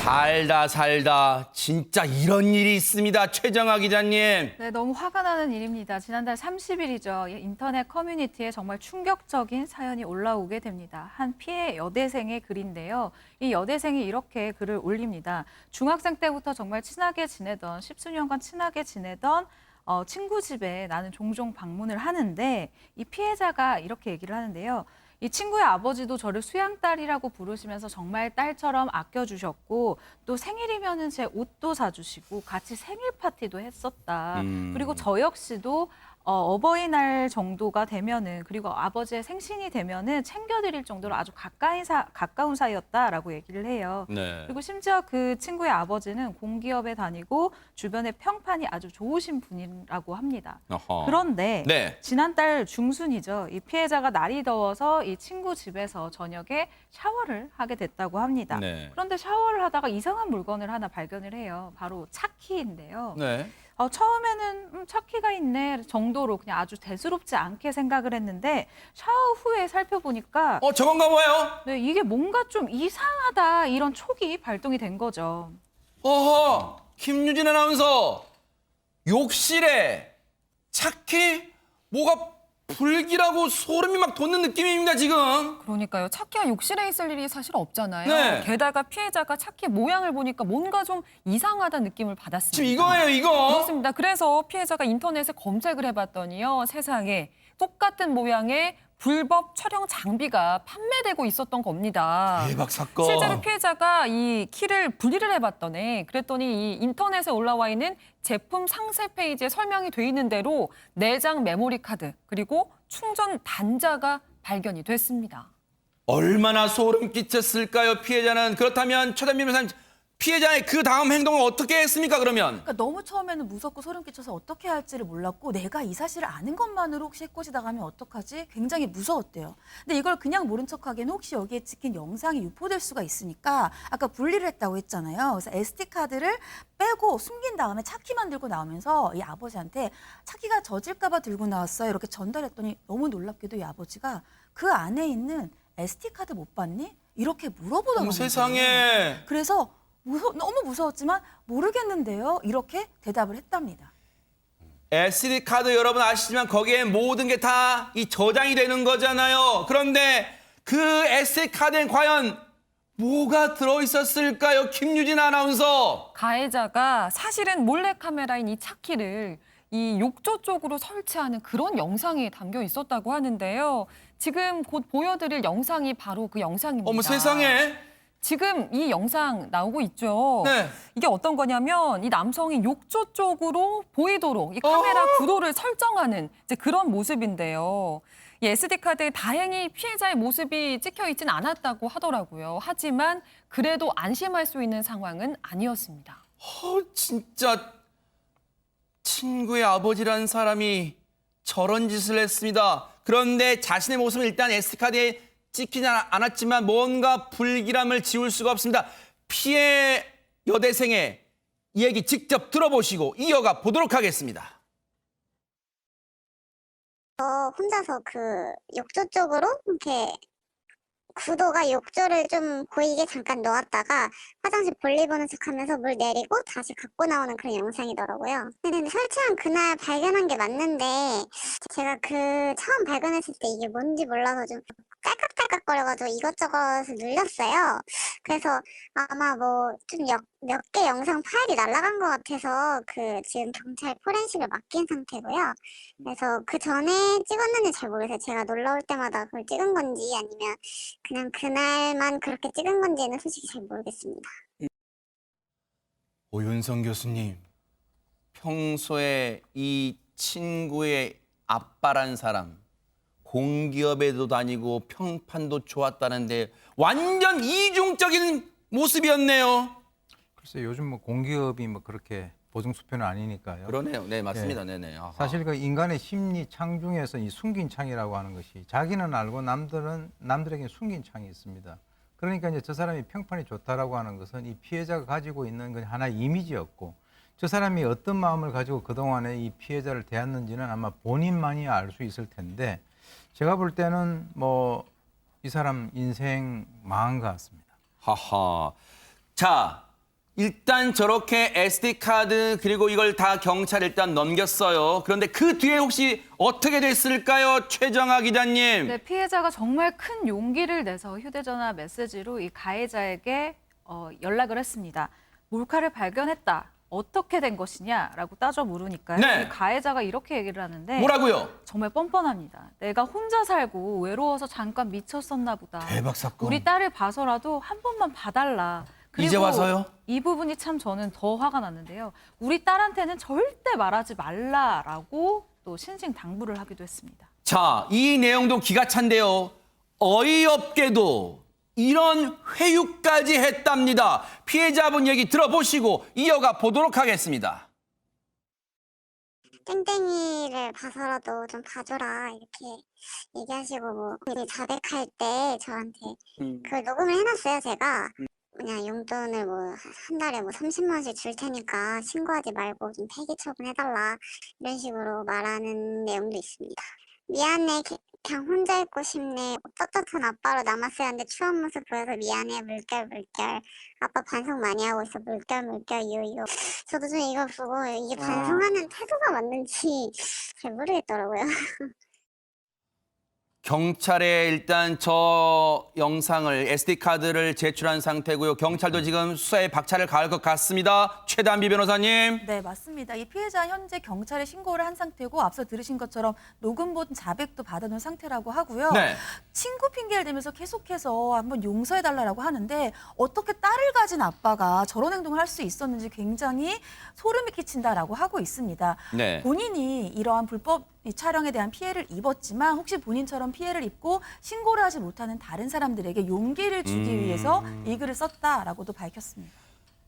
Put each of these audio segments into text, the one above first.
살다 살다 진짜 이런 일이 있습니다. 최정아 기자님. 네, 너무 화가 나는 일입니다. 지난달 30일이죠. 인터넷 커뮤니티에 정말 충격적인 사연이 올라오게 됩니다. 한 피해 여대생의 글인데요. 이 여대생이 이렇게 글을 올립니다. 중학생 때부터 정말 친하게 지내던, 십수년간 친하게 지내던 친구 집에 나는 종종 방문을 하는데 이 피해자가 이렇게 얘기를 하는데요. 이 친구의 아버지도 저를 수양딸이라고 부르시면서 정말 딸처럼 아껴주셨고 또 생일이면은 제 옷도 사주시고 같이 생일 파티도 했었다. 그리고 저 역시도 어버이날 정도가 되면은 그리고 아버지의 생신이 되면은 챙겨드릴 정도로 아주 가까운 사이였다라고 얘기를 해요. 네. 그리고 심지어 그 친구의 아버지는 공기업에 다니고 주변의 평판이 아주 좋으신 분이라고 합니다. 어허. 그런데 네. 지난달 중순이죠. 이 피해자가 날이 더워서 이 친구 집에서 저녁에 샤워를 하게 됐다고 합니다. 네. 그런데 샤워를 하다가 이상한 물건을 하나 발견을 해요. 바로 차키인데요. 네. 처음에는 차키가 있네 정도로 그냥 아주 대수롭지 않게 생각을 했는데 샤워 후에 살펴보니까 저건가 봐요. 네, 이게 뭔가 좀 이상하다 이런 촉이 발동이 된 거죠. 어허. 김유진 아나운서. 욕실에 차키? 뭐가 불길하고 소름이 막 돋는 느낌입니다, 지금. 그러니까요. 차키가 욕실에 있을 일이 사실 없잖아요. 네. 게다가 피해자가 차키 모양을 보니까 뭔가 좀 이상하다는 느낌을 받았습니다. 지금 이거예요, 이거. 그렇습니다. 그래서 피해자가 인터넷에 검색을 해봤더니요. 세상에 똑같은 모양의 불법 촬영 장비가 판매되고 있었던 겁니다. 대박 사건. 실제로 피해자가 이 키를 분리를 해봤더니 그랬더니 이 인터넷에 올라와 있는 제품 상세 페이지에 설명이 돼 있는 대로 내장 메모리 카드 그리고 충전 단자가 발견이 됐습니다. 얼마나 소름 끼쳤을까요, 피해자는. 그렇다면 최단민 변호사님, 피해자의 그 다음 행동을 어떻게 했습니까, 그러면? 그러니까 너무 처음에는 무섭고 소름 끼쳐서 어떻게 할지를 몰랐고 내가 이 사실을 아는 것만으로 혹시 해코지 당하면 어떡하지? 굉장히 무서웠대요. 근데 이걸 그냥 모른 척하기에는 혹시 여기에 찍힌 영상이 유포될 수가 있으니까 아까 분리를 했다고 했잖아요. 그래서 SD카드를 빼고 숨긴 다음에 차키만 들고 나오면서 이 아버지한테 차키가 젖을까 봐 들고 나왔어요. 이렇게 전달했더니 너무 놀랍게도 이 아버지가 그 안에 있는 SD카드 못 봤니? 이렇게 물어보더라고요. 세상에. 그래서 너무 무서웠지만 모르겠는데요. 이렇게 대답을 했답니다. SD 카드 여러분 아시지만 거기에 모든 게 다 이 저장이 되는 거잖아요. 그런데 그 SD 카드엔 과연 뭐가 들어 있었을까요, 김유진 아나운서? 가해자가 사실은 몰래카메라인 이 차키를 이 욕조 쪽으로 설치하는 그런 영상이 담겨 있었다고 하는데요. 지금 곧 보여드릴 영상이 바로 그 영상입니다. 어머 세상에. 지금 이 영상 나오고 있죠. 네. 이게 어떤 거냐면 이 남성이 욕조 쪽으로 보이도록 이 카메라 구도를 설정하는 이제 그런 모습인데요. 이 SD카드에 다행히 피해자의 모습이 찍혀 있진 않았다고 하더라고요. 하지만 그래도 안심할 수 있는 상황은 아니었습니다. 진짜 친구의 아버지라는 사람이 저런 짓을 했습니다. 그런데 자신의 모습은 일단 SD카드에 찍히지 않았지만 뭔가 불길함을 지울 수가 없습니다. 피해 여대생의 얘기 직접 들어보시고 이어가 보도록 하겠습니다. 혼자서 그 욕조 쪽으로 이렇게 구도가 욕조를 좀 보이게 잠깐 놓았다가 화장실 볼일 보는 척하면서 물 내리고 다시 갖고 나오는 그런 영상이더라고요. 근데 설치한 그날 발견한 게 맞는데 제가 그 처음 발견했을 때 이게 뭔지 몰라서 좀 딸깍딸깍거려가지고 이것저것을 눌렸어요. 그래서 아마 뭐 좀 몇 개 영상 파일이 날아간 것 같아서 그 지금 경찰 포렌식을 맡긴 상태고요. 그래서 그 전에 찍었는지 잘 모르겠어요. 제가 놀러 올 때마다 그걸 찍은 건지 아니면 그냥 그날만 그렇게 찍은 건지는 솔직히 잘 모르겠습니다. 오윤성 교수님, 평소에 이 친구의 아빠란 사람 공기업에도 다니고 평판도 좋았다는데 완전 이중적인 모습이었네요. 글쎄 요즘 뭐 공기업이 뭐 그렇게 보증수표는 아니니까요. 그러네요. 네, 맞습니다. 예. 네네. 아하. 사실 그 인간의 심리 창 중에서 이 숨긴 창이라고 하는 것이 자기는 알고 남들에게 숨긴 창이 있습니다. 그러니까 이제 저 사람이 평판이 좋다라고 하는 것은 이 피해자가 가지고 있는 건 하나의 이미지였고 저 사람이 어떤 마음을 가지고 그동안에 이 피해자를 대했는지는 아마 본인만이 알 수 있을 텐데 제가 볼 때는 뭐 이 사람 인생 망한 것 같습니다. 하하. 자, 일단 저렇게 SD카드 그리고 이걸 다 경찰에 일단 넘겼어요. 그런데 그 뒤에 혹시 어떻게 됐을까요? 최정아 기자님. 네, 피해자가 정말 큰 용기를 내서 휴대전화 메시지로 이 가해자에게 연락을 했습니다. 몰카를 발견했다. 어떻게 된 것이냐라고 따져 물으니까요. 네. 이 가해자가 이렇게 얘기를 하는데 뭐라고요? 정말 뻔뻔합니다. 내가 혼자 살고 외로워서 잠깐 미쳤었나 보다. 대박 사건. 우리 딸을 봐서라도 한 번만 봐달라. 그리고 이제 와서요? 이 부분이 참 저는 더 화가 났는데요. 우리 딸한테는 절대 말하지 말라라고 또 신신당부를 하기도 했습니다. 자, 이 내용도 기가 찬데요. 어이없게도 이런 회유까지 했답니다. 피해자분 얘기 들어보시고 이어가 보도록 하겠습니다. 땡땡이를 봐서라도 좀 봐줘라 이렇게 얘기하시고 뭐 자백할 때 저한테 그걸 녹음을 해놨어요 제가. 그냥 용돈을 뭐 한 달에 뭐 30만 원씩 줄 테니까 신고하지 말고 좀 폐기 처분해달라 이런 식으로 말하는 내용도 있습니다. 미안해 그냥 혼자 있고 싶네 떳떳한 아빠로 남았어야 하는데 추한 모습 보여서 미안해 물결 아빠 반성 많이 하고 있어 물결 요요. 저도 좀 이걸 보고 이게 반성하는 태도가 맞는지 잘 모르겠더라고요. 경찰에 일단 저 영상을 SD카드를 제출한 상태고요. 경찰도 지금 수사에 박차를 가할 것 같습니다. 최단비 변호사님. 네, 맞습니다. 이 피해자 현재 경찰에 신고를 한 상태고 앞서 들으신 것처럼 녹음본 자백도 받아놓은 상태라고 하고요. 네. 친구 핑계를 대면서 계속해서 한번 용서해달라고 하는데 어떻게 딸을 가진 아빠가 저런 행동을 할 수 있었는지 굉장히 소름이 끼친다라고 하고 있습니다. 네. 본인이 이러한 불법 이 촬영에 대한 피해를 입었지만 혹시 본인처럼 피해를 입고 신고를 하지 못하는 다른 사람들에게 용기를 주기 위해서 이 글을 썼다라고도 밝혔습니다.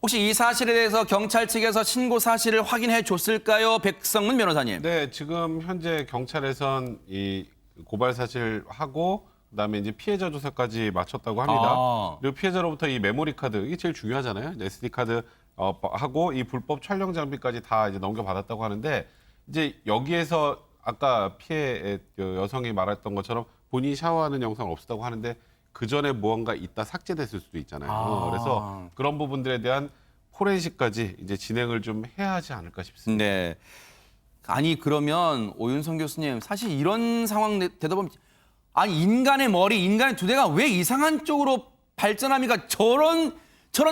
혹시 이 사실에 대해서 경찰 측에서 신고 사실을 확인해 줬을까요? 백성문 변호사님. 네, 지금 현재 경찰에선 이 고발 사실하고 그다음에 이제 피해자 조사까지 마쳤다고 합니다. 아. 그리고 피해자로부터 이 메모리 카드 이게 제일 중요하잖아요. SD 카드 하고 이 불법 촬영 장비까지 다 이제 넘겨받았다고 하는데 이제 여기에서 아까 피해 여성이 말했던 것처럼 본인이 샤워하는 영상은 없었다고 하는데 그 전에 무언가 있다 삭제됐을 수도 있잖아요. 아. 그래서 그런 부분들에 대한 포렌식까지 이제 진행을 좀 해야 하지 않을까 싶습니다. 네. 아니 그러면 오윤성 교수님 사실 이런 상황 되다 보면 아니 인간의 머리, 인간의 두뇌가 왜 이상한 쪽으로 발전합니까? 저런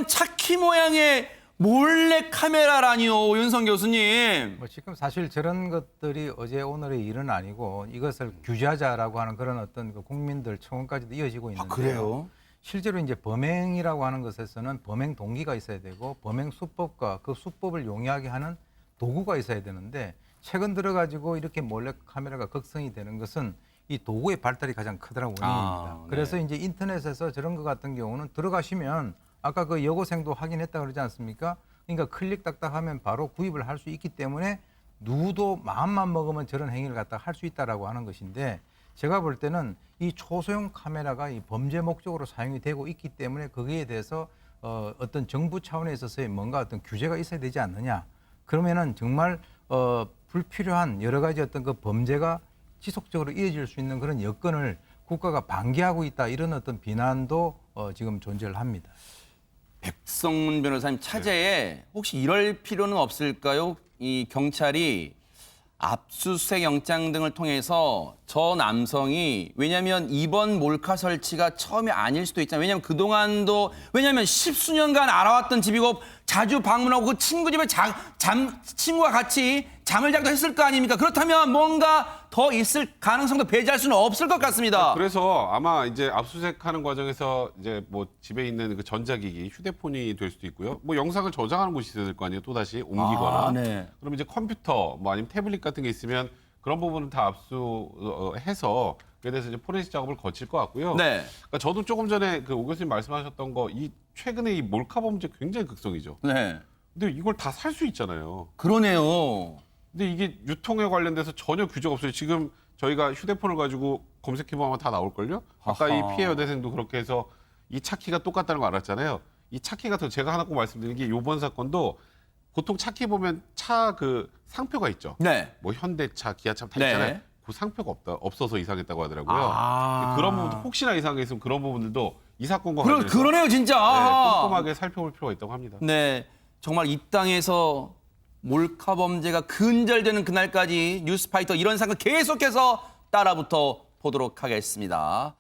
차키 모양의 몰래 카메라라니요, 오윤성 교수님. 뭐 지금 사실 저런 것들이 어제 오늘의 일은 아니고 이것을 규제하자라고 하는 그런 어떤 그 국민들 청원까지도 이어지고 있는데요. 그래요? 실제로 이제 범행이라고 하는 것에서는 범행 동기가 있어야 되고 범행 수법과 그 수법을 용이하게 하는 도구가 있어야 되는데 최근 들어가지고 이렇게 몰래 카메라가 극성이 되는 것은 이 도구의 발달이 가장 크다는 원인입니다. 네. 그래서 이제 인터넷에서 저런 것 같은 경우는 들어가시면 아까 그 여고생도 확인했다 그러지 않습니까? 그러니까 클릭 딱딱하면 바로 구입을 할 수 있기 때문에 누구도 마음만 먹으면 저런 행위를 갖다 할 수 있다라고 하는 것인데 제가 볼 때는 이 초소형 카메라가 이 범죄 목적으로 사용이 되고 있기 때문에 거기에 대해서 어떤 정부 차원에 있어서의 뭔가 어떤 규제가 있어야 되지 않느냐. 그러면은 정말 불필요한 여러 가지 어떤 그 범죄가 지속적으로 이어질 수 있는 그런 여건을 국가가 방기하고 있다 이런 어떤 비난도 지금 존재를 합니다. 백성문 변호사님 차제에 혹시 이럴 필요는 없을까요? 이 경찰이 압수수색 영장 등을 통해서 저 남성이 왜냐하면 이번 몰카 설치가 처음이 아닐 수도 있잖아요. 왜냐하면 그동안도 왜냐하면 십수년간 알아왔던 집이고 자주 방문하고 그 친구 집에 친구와 같이 잠을 자기도 했을 거 아닙니까? 그렇다면 뭔가 더 있을 가능성도 배제할 수는 없을 것 같습니다. 그래서 아마 이제 압수수색하는 과정에서 이제 뭐 집에 있는 그 전자기기, 휴대폰이 될 수도 있고요. 뭐 영상을 저장하는 곳이 있어야 될 거 아니에요. 또 다시 옮기거나. 네. 그럼 이제 컴퓨터, 뭐 아니면 태블릿 같은 게 있으면 그런 부분은 다 압수해서 그에 대해서 이제 포렌식 작업을 거칠 것 같고요. 네. 그러니까 저도 조금 전에 그 오 교수님 말씀하셨던 거, 이 최근에 이 몰카 범죄 굉장히 극성이죠. 네. 근데 이걸 다 살 수 있잖아요. 그러네요. 근데 이게 유통에 관련돼서 전혀 규제가 없어요. 지금 저희가 휴대폰을 가지고 검색해보면 다 나올걸요? 아까 아하. 이 피해 여대생도 그렇게 해서 이 차키가 똑같다는 거 알았잖아요. 이 차키 같은 거 제가 하나 꼭 말씀드리는 게 이번 사건도 보통 차키 보면 차 그 상표가 있죠. 네. 뭐 현대차, 기아차 다 네. 있잖아요. 그 상표가 없어서 이상했다고 하더라고요. 아. 그런 부분도 혹시나 이상해 있으면 그런 부분들도 이 사건과 관련해서 그러네요, 진짜. 네, 꼼꼼하게 살펴볼 필요가 있다고 합니다. 네, 정말 이 땅에서 몰카 범죄가 근절되는 그날까지 뉴스파이터 이런 사건 계속해서 따라붙어 보도록 하겠습니다.